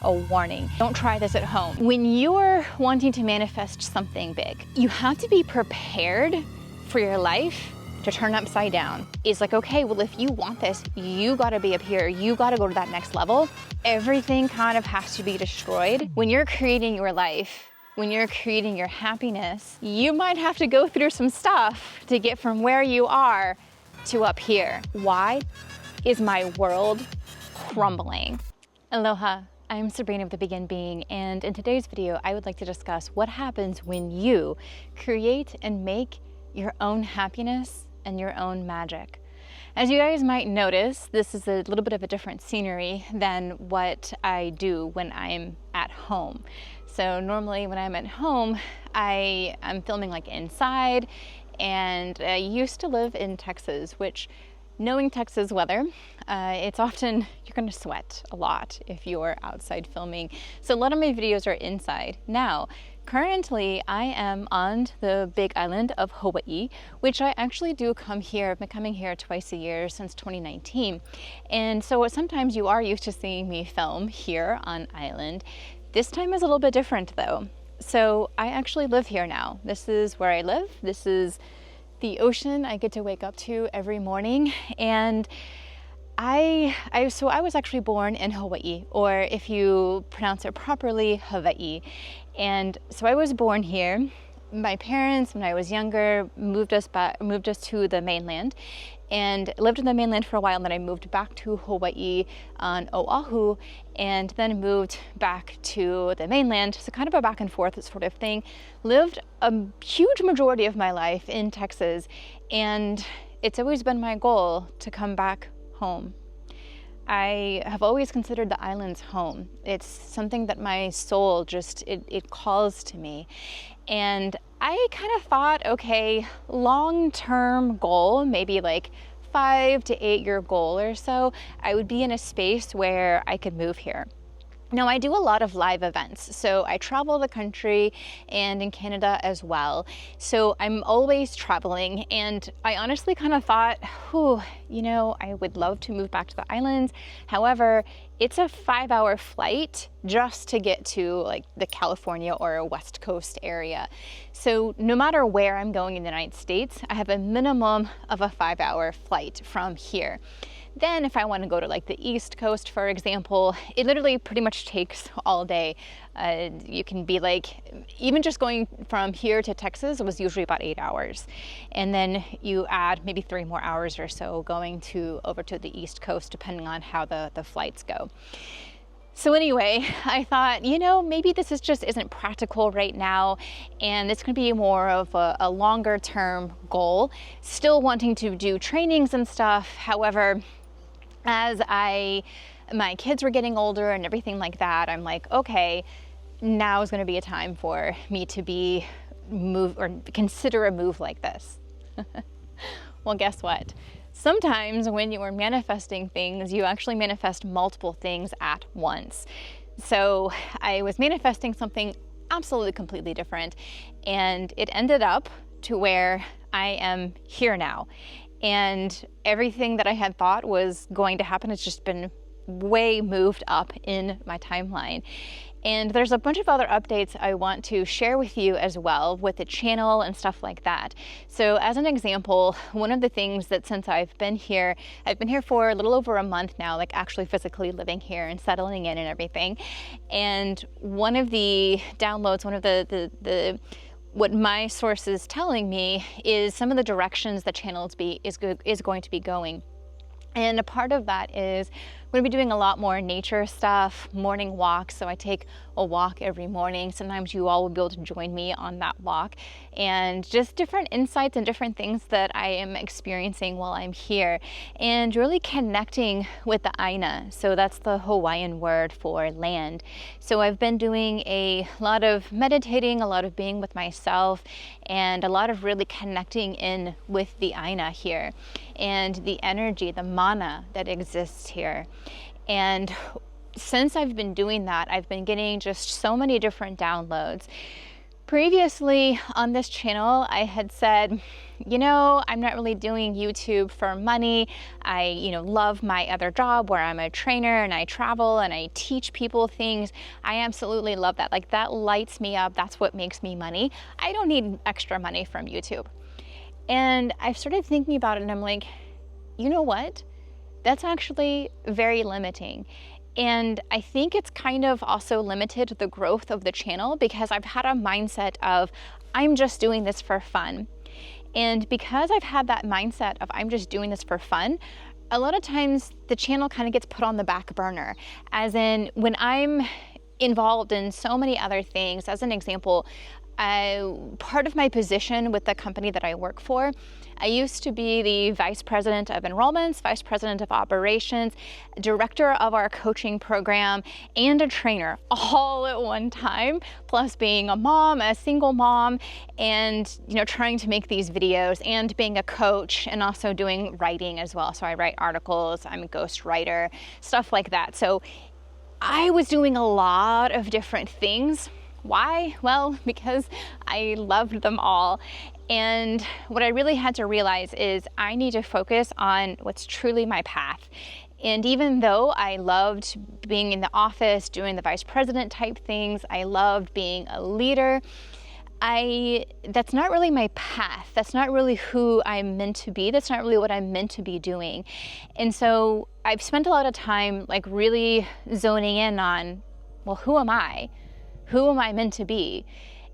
a warning. Don't try this at home. When you're wanting to manifest something big, you have to be prepared for your life to turn upside down. It's like, okay, well, if you want this, you gotta be up here. You gotta go to that next level. Everything kind of has to be destroyed. When you're creating your life, when you're creating your happiness, you might have to go through some stuff to get from where you are to up here. Why is my world crumbling? Aloha. I'm Sabrina of The Begin Being, and in today's video, I would like to discuss what happens when you create and make your own happiness and your own magic. As you guys might notice, this is a little bit of a different scenery than what I do when I'm at home. So normally when I'm at home, I'm filming like inside, and I used to live in Texas, which, knowing Texas weather, it's often, you're gonna sweat a lot if you're outside filming. So a lot of my videos are inside. Now, currently I am on the big island of Hawaii, which I actually do come here. I've been coming here twice a year since 2019. And so sometimes you are used to seeing me film here on island. This time is a little bit different though. So I actually live here now. This is where I live. This is the ocean I get to wake up to every morning. And I was actually born in Hawaii, or if you pronounce it properly, Hawaii. And so I was born here. My parents, when I was younger, moved us to the mainland, and lived in the mainland for a while. And then I moved back to Hawaii on Oahu, and then moved back to the mainland. So kind of a back and forth sort of thing. Lived a huge majority of my life in Texas, and it's always been my goal to come back home. I have always considered the islands home. It's something that my soul just, it calls to me. And I kind of thought, okay, long-term goal, maybe like 5 to 8 year goal or so, I would be in a space where I could move here. Now, I do a lot of live events, so I travel the country and in Canada as well. So I'm always traveling, and I honestly kind of thought, I would love to move back to the islands. However, it's a 5-hour flight just to get to like the California or West Coast area. So no matter where I'm going in the United States, I have a minimum of a 5-hour flight from here. Then if I want to go to like the East Coast, for example, it literally pretty much takes all day. You can be like, even just going from here to Texas was usually about 8 hours. And then you add maybe 3 more hours or so going over to the East Coast, depending on how the flights go. So anyway, I thought, maybe this isn't practical right now, and it's going to be more of a longer term goal. Still wanting to do trainings and stuff. However, as my kids were getting older and everything like that, I'm like, okay, now is going to be a time for me to consider a move like this. Well, guess what? Sometimes when you are manifesting things, you actually manifest multiple things at once. So I was manifesting something absolutely completely different, and it ended up to where I am here now. And everything that I had thought was going to happen has just been way moved up in my timeline. And there's a bunch of other updates I want to share with you as well with the channel and stuff like that. So as an example, one of the things that since I've been here for a little over a month now, like actually physically living here and settling in and everything. And one of the downloads, one of the what my source is telling me is some of the directions the channel is going to be going. And a part of that is I'm going to be doing a lot more nature stuff, morning walks. So I take a walk every morning. Sometimes you all will be able to join me on that walk, and just different insights and different things that I am experiencing while I'm here, and really connecting with the Aina. So that's the Hawaiian word for land. So I've been doing a lot of meditating, a lot of being with myself, and a lot of really connecting in with the Aina here and the energy, the mana that exists here. And since I've been doing that, I've been getting just so many different downloads. Previously on this channel, I had said, I'm not really doing YouTube for money. I, love my other job where I'm a trainer and I travel and I teach people things. I absolutely love that. Like, that lights me up. That's what makes me money. I don't need extra money from YouTube. And I started thinking about it and I'm like, you know what? That's actually very limiting. And I think it's kind of also limited the growth of the channel because I've had a mindset of, I'm just doing this for fun. And because I've had that mindset of I'm just doing this for fun, a lot of times the channel kind of gets put on the back burner. As in, when I'm involved in so many other things, as an example, part of my position with the company that I work for, I used to be the vice president of enrollments, vice president of operations, director of our coaching program, and a trainer all at one time, plus being a mom, a single mom, and trying to make these videos and being a coach and also doing writing as well. So I write articles, I'm a ghost writer, stuff like that. So I was doing a lot of different things. Why? Well, because I loved them all. And what I really had to realize is I need to focus on what's truly my path. And even though I loved being in the office, doing the vice president type things, I loved being a leader, that's not really my path. That's not really who I'm meant to be. That's not really what I'm meant to be doing. And so I've spent a lot of time really zoning in on, well, who am I? Who am I meant to be?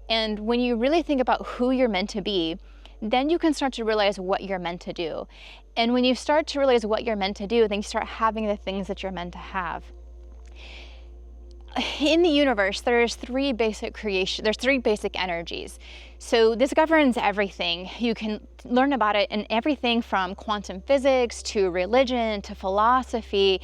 And when you really think about who you're meant to be, then you can start to realize what you're meant to do. And when you start to realize what you're meant to do, then you start having the things that you're meant to have. In the universe, there's three basic energies. So this governs everything. You can learn about it in everything from quantum physics to religion to philosophy.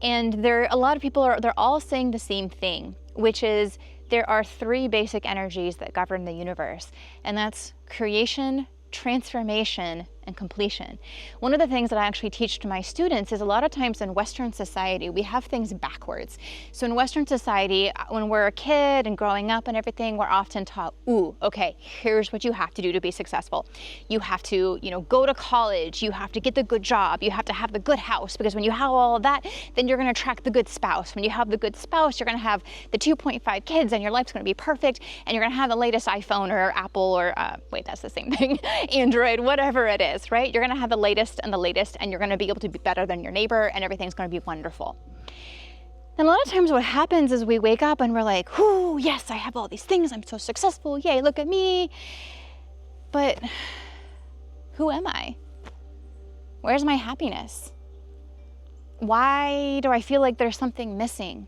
And a lot of people they're all saying the same thing, which is there are three basic energies that govern the universe, and that's creation, transformation, and completion. One of the things that I actually teach to my students is a lot of times in Western society, we have things backwards. So in Western society, when we're a kid and growing up and everything, we're often taught, okay, here's what you have to do to be successful. You have to, go to college, you have to get the good job, you have to have the good house, because when you have all of that, then you're gonna attract the good spouse. When you have the good spouse, you're gonna have the 2.5 kids and your life's gonna be perfect, and you're gonna have the latest iPhone or Apple or, wait, that's the same thing, Android, whatever it is. Right? You're going to have the latest, and you're going to be able to be better than your neighbor, and everything's going to be wonderful. And a lot of times what happens is we wake up and we're like, yes, I have all these things. I'm so successful. Yay, look at me. But who am I? Where's my happiness? Why do I feel like there's something missing?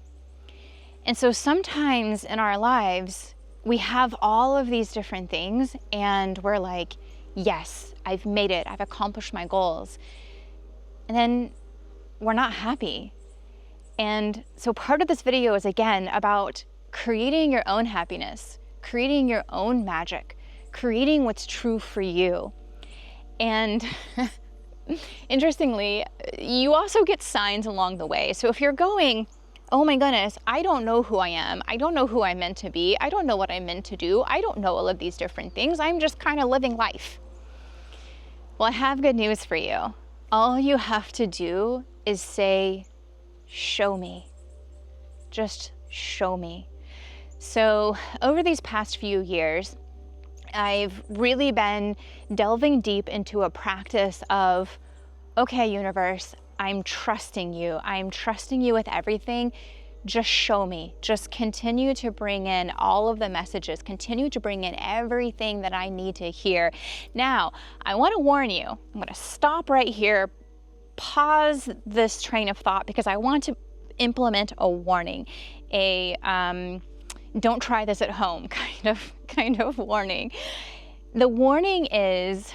And so sometimes in our lives, we have all of these different things, and we're like, yes, I've made it. I've accomplished my goals. And then we're not happy. And so part of this video is, again, about creating your own happiness, creating your own magic, creating what's true for you. And interestingly, you also get signs along the way. So if you're going, oh my goodness, I don't know who I am. I don't know who I'm meant to be. I don't know what I'm meant to do. I don't know all of these different things. I'm just kind of living life. Well, I have good news for you. All you have to do is say, show me. Just show me. So over these past few years, I've really been delving deep into a practice of, okay, universe, I'm trusting you. I'm trusting you with everything. Just show me. Just continue to bring in all of the messages. Continue to bring in everything that I need to hear. Now, I want to warn you. I'm going to stop right here, pause this train of thought, because I want to implement a warning, a don't try this at home kind of warning. The warning is,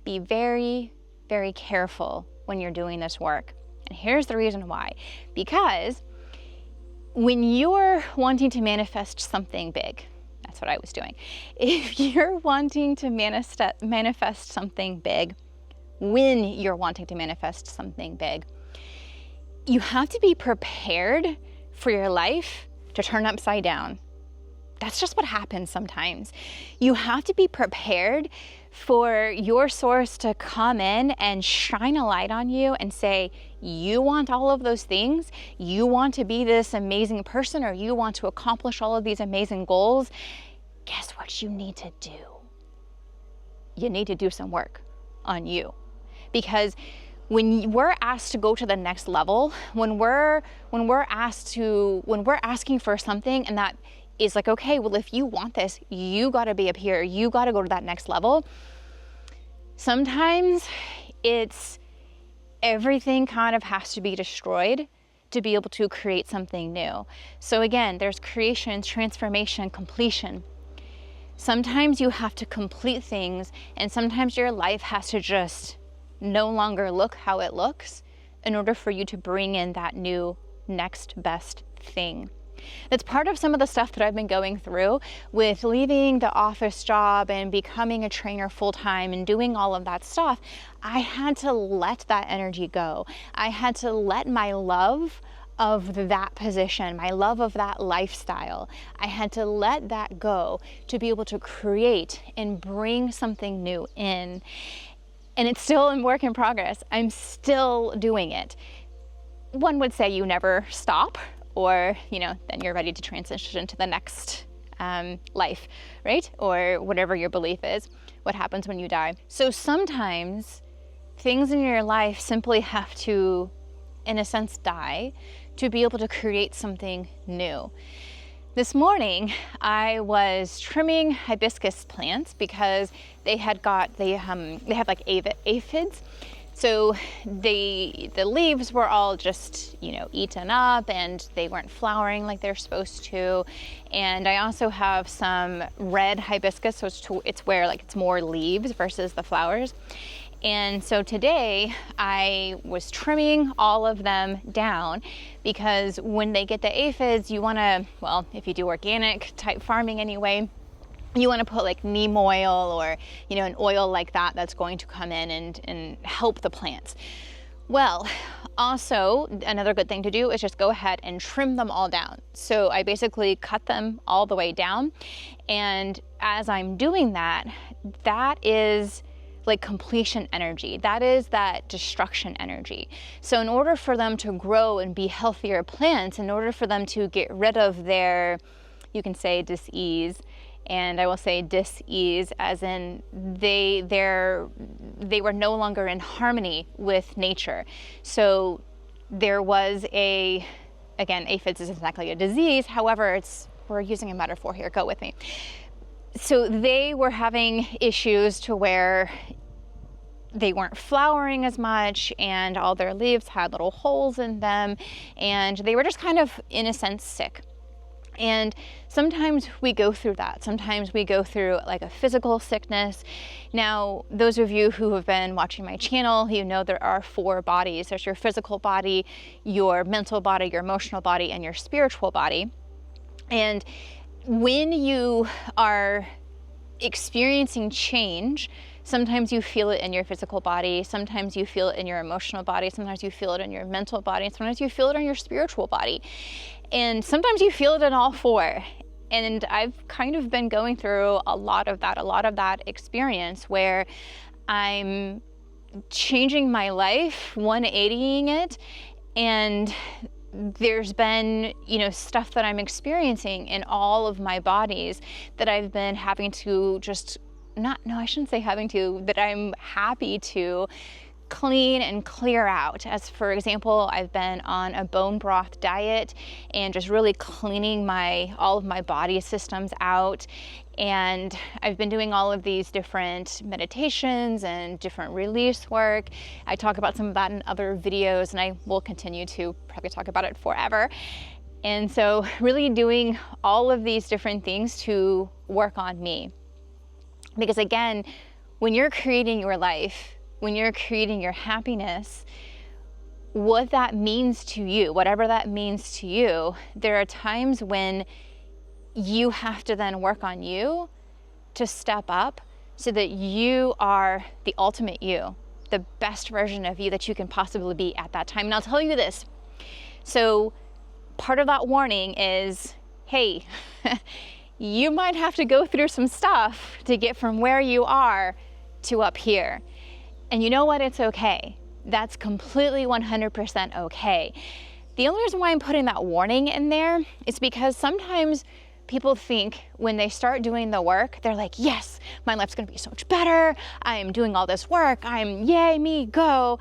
be very, very careful when you're doing this work. And here's the reason why. Because when you're wanting to manifest something big, that's what I was doing. If you're wanting to manifest something big, when you're wanting to manifest something big, you have to be prepared for your life to turn upside down. that's just what happens sometimes. You have to be prepared for your source to come in and shine a light on you and say, you want all of those things? You want to be this amazing person, or you want to accomplish all of these amazing goals? Guess what you need to do? You need to do some work on you. Because when we're asked to go to the next level, when we're asking for something, and that is like, okay, well, if you want this, you got to be up here. You got to go to that next level. Sometimes it's everything kind of has to be destroyed to be able to create something new. So again, there's creation, transformation, completion. Sometimes you have to complete things, and sometimes your life has to just no longer look how it looks in order for you to bring in that new next best thing. That's part of some of the stuff that I've been going through with leaving the office job and becoming a trainer full-time and doing all of that stuff. I had to let that energy go. I had to let my love of that position, my love of that lifestyle, I had to let that go to be able to create and bring something new in. And it's still a work in progress. I'm still doing it. One would say you never stop, or, then you're ready to transition to the next life, right? Or whatever your belief is, what happens when you die. So sometimes things in your life simply have to, in a sense, die to be able to create something new. This morning, I was trimming hibiscus plants because they have like aphids. So the leaves were all just, eaten up, and they weren't flowering like they're supposed to. And I also have some red hibiscus, so it's where it's more leaves versus the flowers. And so today I was trimming all of them down because when they get the aphids, you want to, if you do organic type farming anyway, you want to put like neem oil or, an oil like that that's going to come in and help the plants. Well, also another good thing to do is just go ahead and trim them all down. So I basically cut them all the way down. And as I'm doing that, that is like completion energy. That is that destruction energy. So in order for them to grow and be healthier plants, in order for them to get rid of their, you can say dis-ease, and I will say dis-ease as in they were no longer in harmony with nature. So there was again, aphids is exactly a disease. However, we're using a metaphor here, go with me. So they were having issues to where they weren't flowering as much, and all their leaves had little holes in them, and they were just kind of, in a sense, sick. And sometimes we go through that. Sometimes we go through like a physical sickness. Now, those of you who have been watching my channel, you know there are 4 bodies. There's your physical body, your mental body, your emotional body, and your spiritual body. And when you are experiencing change, sometimes you feel it in your physical body, sometimes you feel it in your emotional body, sometimes you feel it in your mental body, and sometimes you feel it in your spiritual body. And sometimes you feel it in all 4. And I've kind of been going through a lot of that experience where I'm changing my life, 180ing it, and there's been, stuff that I'm experiencing in all of my bodies that I've been having to that I'm happy to clean and clear out. As for example, I've been on a bone broth diet and just really cleaning all of my body systems out. And I've been doing all of these different meditations and different release work. I talk about some of that in other videos, and I will continue to probably talk about it forever. And so really doing all of these different things to work on me. Because again, when you're creating your life, when you're creating your happiness, what that means to you, whatever that means to you, there are times when you have to then work on you to step up so that you are the ultimate you, the best version of you that you can possibly be at that time. And I'll tell you this. So part of that warning is, hey, you might have to go through some stuff to get from where you are to up here. And you know what? It's okay. That's completely 100% okay. The only reason why I'm putting that warning in there is because sometimes people think when they start doing the work, they're like, yes, my life's gonna be so much better. I'm doing all this work. I'm yay, me, go.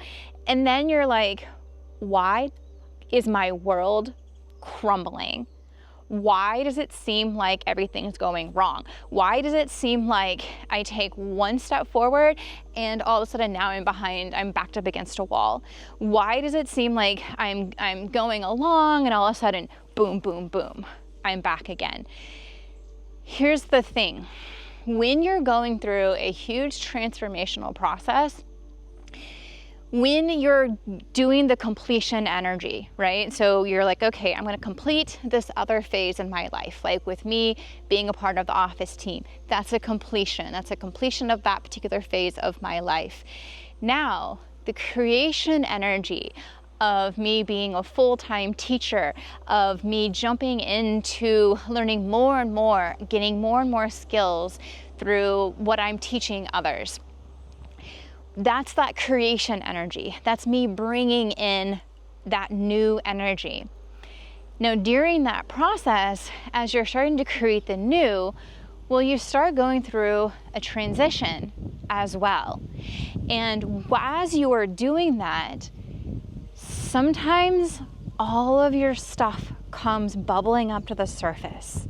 And then you're like, why is my world crumbling? Why does it seem like everything's going wrong? Why does it seem like I take one step forward and all of a sudden now I'm backed up against a wall? Why does it seem like I'm going along and all of a sudden, boom, boom, boom, I'm back again? Here's the thing. When you're going through a huge transformational process, when you're doing the completion energy, right? So you're like, okay, I'm going to complete this other phase in my life. Like with me being a part of the office team, that's a completion. That's a completion of that particular phase of my life. Now, the creation energy of me being a full-time teacher, of me jumping into learning more and more, getting more and more skills through what I'm teaching others. That's that creation energy. That's me bringing in that new energy. Now, during that process, as you're starting to create the new, well, you start going through a transition as well. And as you are doing that, sometimes all of your stuff comes bubbling up to the surface.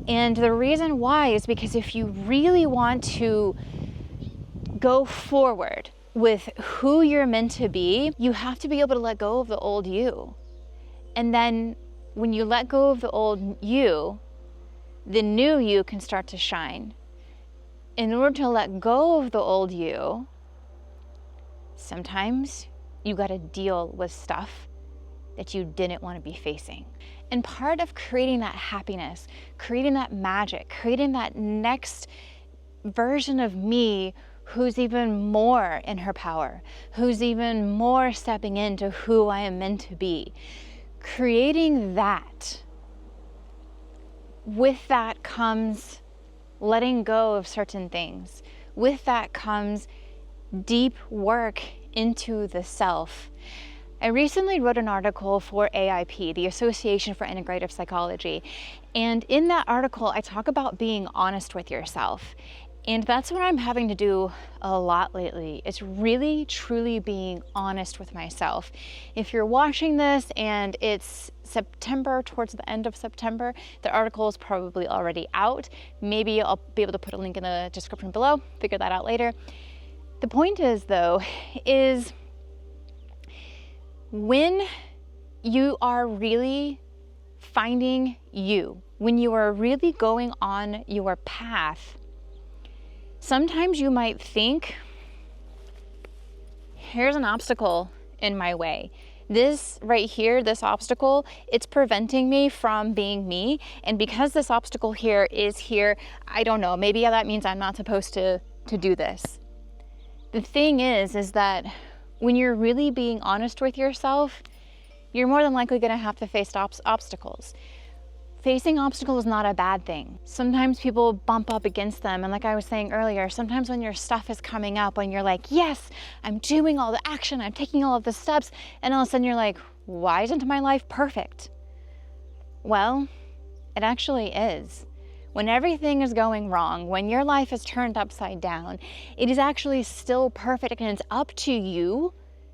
And the reason why is because if you really want to go forward with who you're meant to be, you have to be able to let go of the old you. And then when you let go of the old you, the new you can start to shine. In order to let go of the old you, sometimes you got to deal with stuff that you didn't want to be facing. And part of creating that happiness, creating that magic, creating that next version of me who's even more in her power, who's even more stepping into who I am meant to be. Creating that, with that comes letting go of certain things. With that comes deep work into the self. I recently wrote an article for AIP, the Association for Integrative Psychology. And in that article, I talk about being honest with yourself. And that's what I'm having to do a lot lately. It's really, truly being honest with myself. If you're watching this and it's September, towards the end of September, the article is probably already out. Maybe I'll be able to put a link in the description below, figure that out later. The point is, though, is when you are really finding you, when you are really going on your path, sometimes you might think, here's an obstacle in my way. This right here, this obstacle, it's preventing me from being me. And because this obstacle here is here, I don't know, maybe that means I'm not supposed to do this. The thing is that when you're really being honest with yourself, you're more than likely going to have to face obstacles. Facing obstacles is not a bad thing. Sometimes people bump up against them. And like I was saying earlier, sometimes when your stuff is coming up and you're like, yes, I'm doing all the action, I'm taking all of the steps. And all of a sudden you're like, why isn't my life perfect? Well, it actually is. When everything is going wrong, when your life is turned upside down, it is actually still perfect, and it's up to you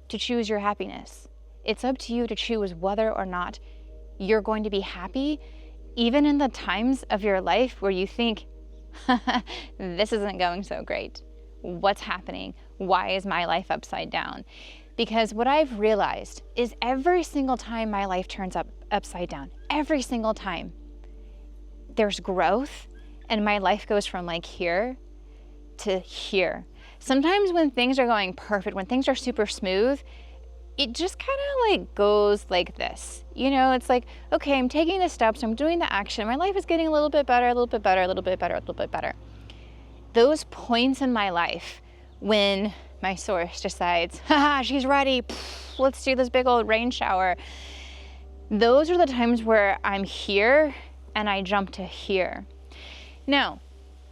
to choose your happiness. It's up to you to choose whether or not you're going to be happy, even in the times of your life where you think, this isn't going so great. What's happening? Why is my life upside down? Because what I've realized is every single time my life turns upside down, every single time, there's growth, and my life goes from like here to here. Sometimes when things are going perfect, when things are super smooth, it just kind of like goes like this. You know, it's like, okay, I'm taking the steps, I'm doing the action, my life is getting a little bit better, a little bit better, a little bit better, a little bit better. Those points in my life when my source decides, haha, she's ready, let's do this big old rain shower. Those are the times where I'm here and I jump to here. Now,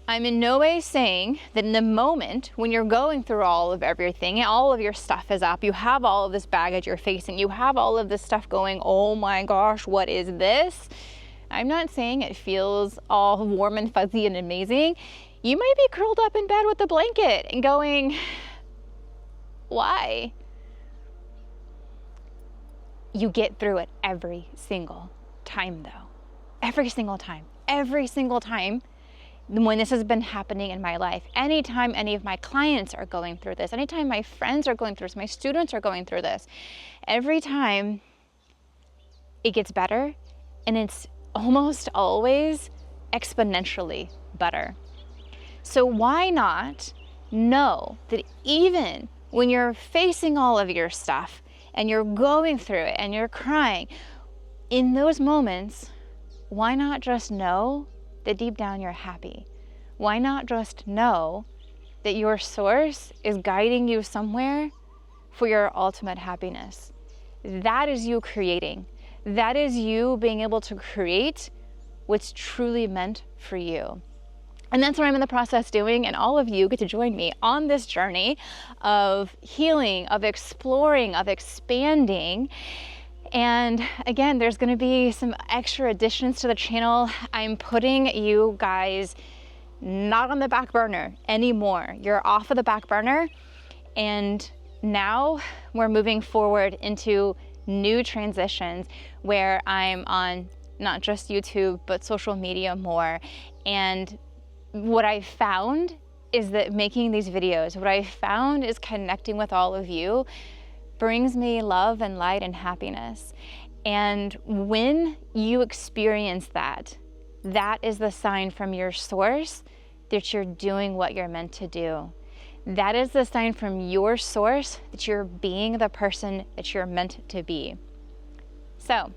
I'm in no way saying that in the moment when you're going through all of everything, all of your stuff is up, you have all of this baggage you're facing, you have all of this stuff going, oh my gosh, what is this? I'm not saying it feels all warm and fuzzy and amazing. You might be curled up in bed with a blanket and going, why? You get through it every single time though. Every single time. Every single time when this has been happening in my life. Anytime any of my clients are going through this, anytime my friends are going through this, my students are going through this, every time it gets better, and it's almost always exponentially better. So why not know that even when you're facing all of your stuff and you're going through it and you're crying, in those moments, why not just know that deep down you're happy? Why not just know that your source is guiding you somewhere for your ultimate happiness? That is you creating. That is you being able to create what's truly meant for you. And that's what I'm in the process doing, and all of you get to join me on this journey of healing, of exploring, of expanding. And again, there's going to be some extra additions to the channel. I'm putting you guys not on the back burner anymore. You're off of the back burner, and now we're moving forward into new transitions where I'm on not just YouTube, but social media more. And what I found is that making these videos, what I found is connecting with all of you brings me love and light and happiness. And when you experience that, that is the sign from your source that you're doing what you're meant to do. That is the sign from your source that you're being the person that you're meant to be. So,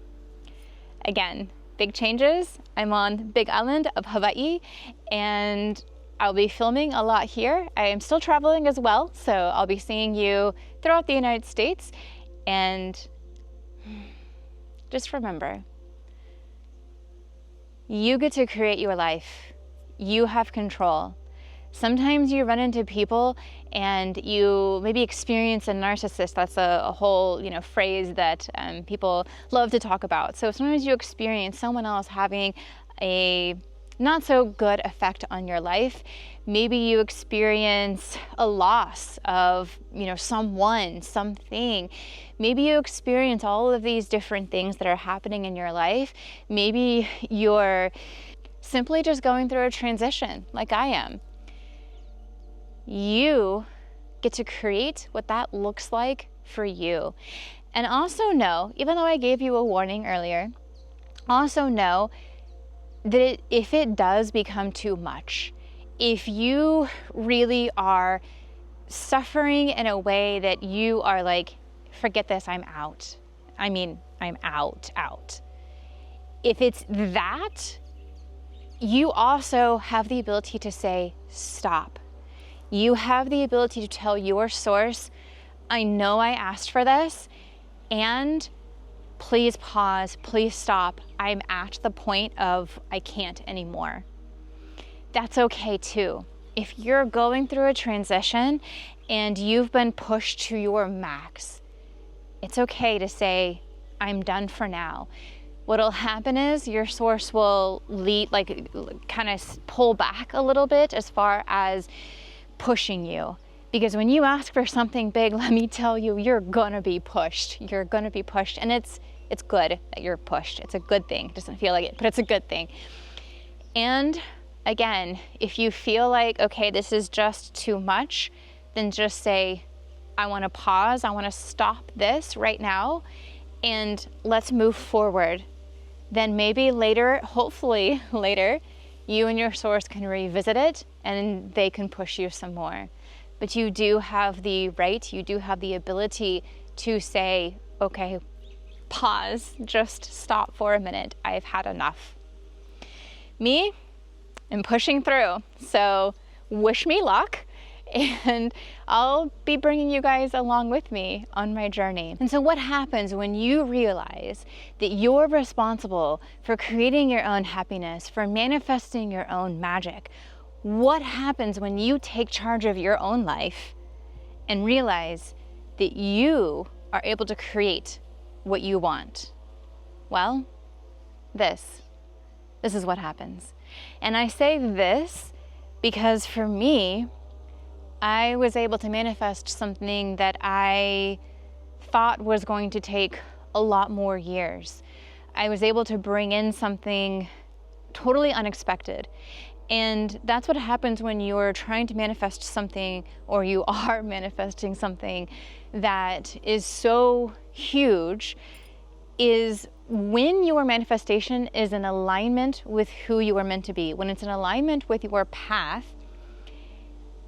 again, big changes. I'm on the Big Island of Hawaii, and I'll be filming a lot here. I am still traveling as well, so I'll be seeing you throughout the United States. And just remember, you get to create your life. You have control. Sometimes you run into people and you maybe experience a narcissist. That's a whole phrase that people love to talk about. So sometimes you experience someone else having a not so good effect on your life. Maybe you experience a loss of someone, something. Maybe you experience all of these different things that are happening in your life. Maybe you're simply just going through a transition like I am. You get to create what that looks like for you. And also know, even though I gave you a warning earlier, also know that if it does become too much, if you really are suffering in a way that you are like, forget this, I'm out. I'm out. If it's that, you also have the ability to say, stop. You have the ability to tell your source, I know I asked for this, and please pause, please stop. I'm at the point of I can't anymore. That's okay too. If you're going through a transition and you've been pushed to your max, it's okay to say, I'm done for now. What'll happen is your source will kind of pull back a little bit as far as pushing you. Because when you ask for something big, let me tell you, you're gonna be pushed. You're gonna be pushed, and it's good that you're pushed. It's a good thing. It doesn't feel like it, but it's a good thing. And again, if you feel like, okay, this is just too much, then just say, I wanna pause, I wanna stop this right now, and let's move forward. Then maybe later, hopefully later, you and your source can revisit it and they can push you some more. But you do have the right, you do have the ability to say, okay, pause, just stop for a minute. I've had enough. Me, I'm pushing through. So wish me luck. and I'll be bringing you guys along with me on my journey. And so what happens when you realize that you're responsible for creating your own happiness, for manifesting your own magic? What happens when you take charge of your own life and realize that you are able to create what you want? Well, this is what happens. And I say this because for me, I was able to manifest something that I thought was going to take a lot more years. I was able to bring in something totally unexpected. And that's what happens when you're trying to manifest something, or you are manifesting something that is so huge, is when your manifestation is in alignment with who you are meant to be, when it's in alignment with your path,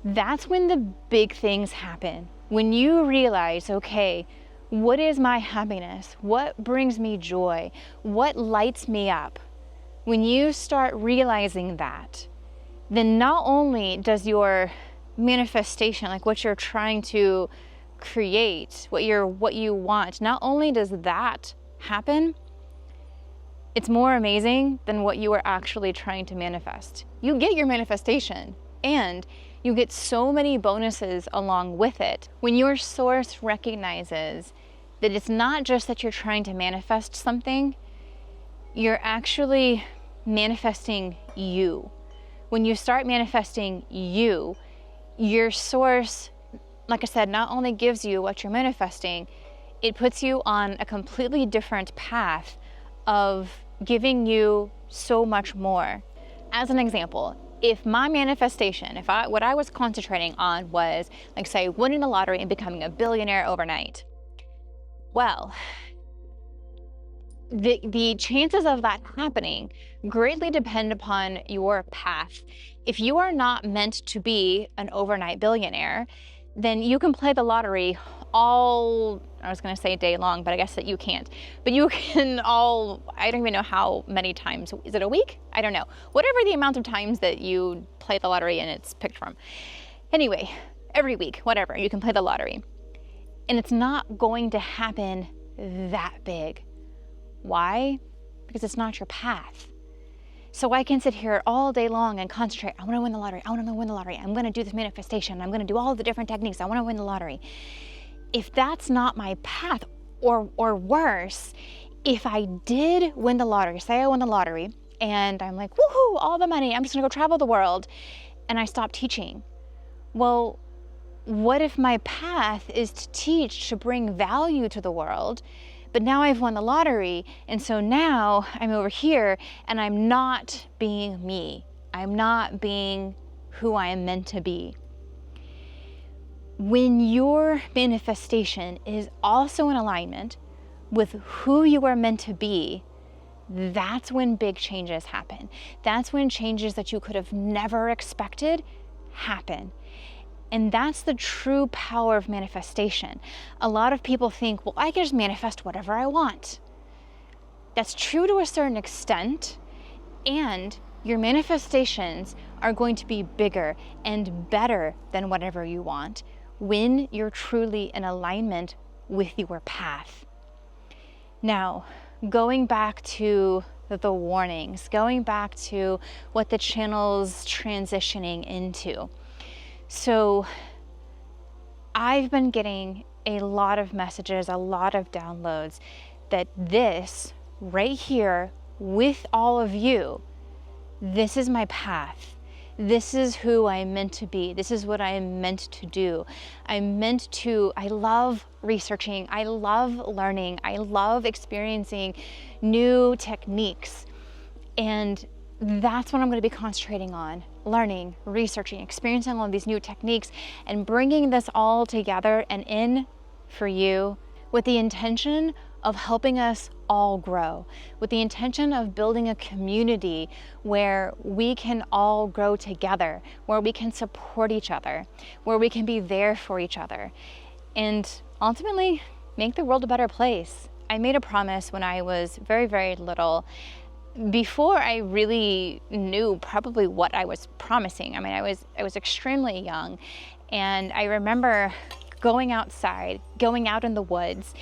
that's when the big things happen. When you realize, okay, what is my happiness? What brings me joy? What lights me up? When you start realizing that, then not only does your manifestation, like what you're trying to create, what you want, not only does that happen, it's more amazing than what you are actually trying to manifest. You get your manifestation, and you get so many bonuses along with it. When your source recognizes that it's not just that you're trying to manifest something, you're actually manifesting you. When you start manifesting you, your source, like I said, not only gives you what you're manifesting, it puts you on a completely different path of giving you so much more. As an example, if my manifestation, what I was concentrating on was, like, say, winning the lottery and becoming a billionaire overnight, well, the chances of that happening greatly depend upon your path. If you are not meant to be an overnight billionaire, then you can play the lottery all, I was gonna say day long, but I guess that you can't. But you can I don't even know how many times, is it a week? I don't know. Whatever the amount of times that you play the lottery and it's picked from. Anyway, every week, whatever, you can play the lottery. And it's not going to happen that big. Why? Because it's not your path. So I can sit here all day long and concentrate. I want to win the lottery. I want to win the lottery. I'm going to do this manifestation. I'm going to do all the different techniques. I want to win the lottery. If that's not my path, or worse, if I did win the lottery, say I won the lottery and I'm like, woohoo, all the money, I'm just going to go travel the world, and I stop teaching. Well, what if my path is to teach, to bring value to the world? But now I've won the lottery, and so now I'm over here and I'm not being me. I'm not being who I am meant to be. When your manifestation is also in alignment with who you are meant to be, that's when big changes happen. That's when changes that you could have never expected happen. And that's the true power of manifestation. A lot of people think, well, I can just manifest whatever I want. That's true to a certain extent, and your manifestations are going to be bigger and better than whatever you want when you're truly in alignment with your path. Now, going back to the warnings, going back to what the channel's transitioning into. So I've been getting a lot of messages, a lot of downloads that this right here with all of you, this is my path. This is who I'm meant to be. This is what I am meant to do. I love researching. I love learning. I love experiencing new techniques. And that's what I'm going to be concentrating on. Learning, researching, experiencing all of these new techniques, and bringing this all together and in for you with the intention of helping us all grow, with the intention of building a community where we can all grow together, where we can support each other, where we can be there for each other, and ultimately make the world a better place. I made a promise when I was very, very little before I really knew probably what I was promising. I mean, I was extremely young, and I remember going outside, going out in the woods,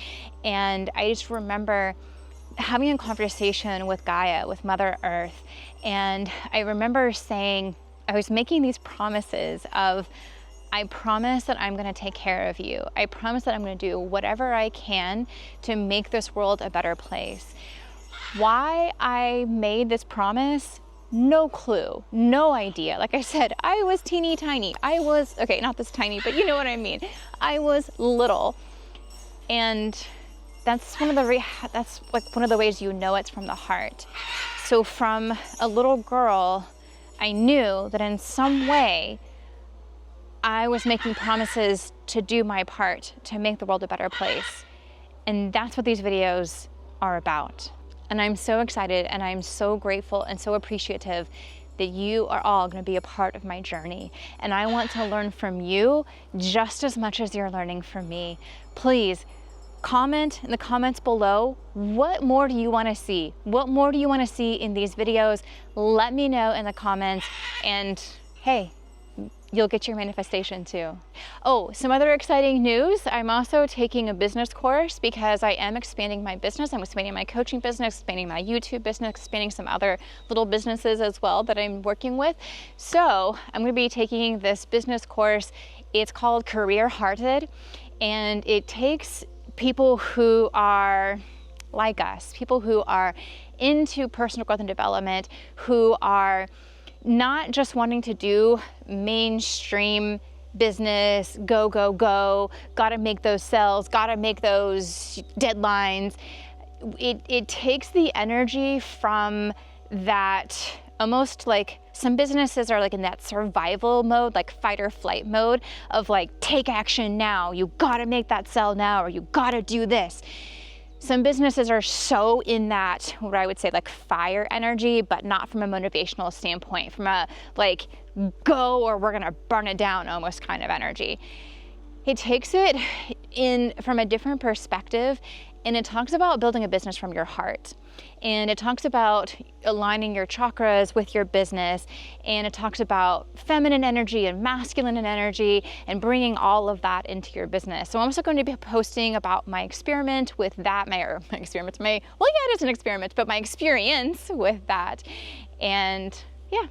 and I just remember having a conversation with Gaia, with Mother Earth, and I remember saying, I was making these promises of, I promise that I'm going to take care of you. I promise that I'm going to do whatever I can to make this world a better place. Why I made this promise, no clue, no idea. Like I said, I was teeny tiny. I was, okay, not this tiny, but you know what I mean. I was little. And that's one of the ways you know it's from the heart. So from a little girl, I knew that in some way I was making promises to do my part to make the world a better place. And that's what these videos are about. And I'm so excited, and I'm so grateful and so appreciative that you are all going to be a part of my journey. And I want to learn from you just as much as you're learning from me. Please comment in the comments below, what more do you want to see? What more do you want to see in these videos? Let me know in the comments, and hey, you'll get your manifestation too. Oh, some other exciting news. I'm also taking a business course because I am expanding my business. I'm expanding my coaching business, expanding my YouTube business, expanding some other little businesses as well that I'm working with. So I'm going to be taking this business course. It's called Career Hearted, and it takes people who are like us, people who are into personal growth and development, who are not just wanting to do mainstream business, go, go, go, gotta make those sales, gotta make those deadlines. It takes the energy from that, almost like some businesses are like in that survival mode, like fight or flight mode of like, take action now, you gotta make that sell now, or you gotta do this. Some businesses are so in that, what I would say, like fire energy, but not from a motivational standpoint, from a like go or we're gonna burn it down almost kind of energy. It takes it in from a different perspective, and it talks about building a business from your heart. And it talks about aligning your chakras with your business, and it talks about feminine energy and masculine energy and bringing all of that into your business. So I'm also going to be posting about my experiment with that, well, yeah, it is an experiment, but my experience with that. And yeah,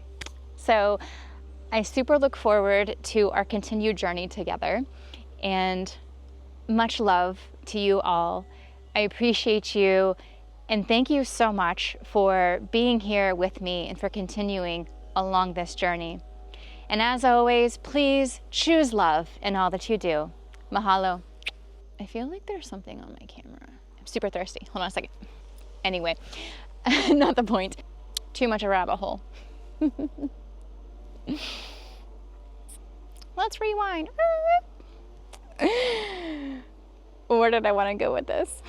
so I super look forward to our continued journey together, and much love to you all. I appreciate you. And thank you so much for being here with me and for continuing along this journey. And as always, please choose love in all that you do. Mahalo. I feel like there's something on my camera. I'm super thirsty. Hold on a second. Anyway, not the point. Too much a rabbit hole. Let's rewind. Where did I want to go with this?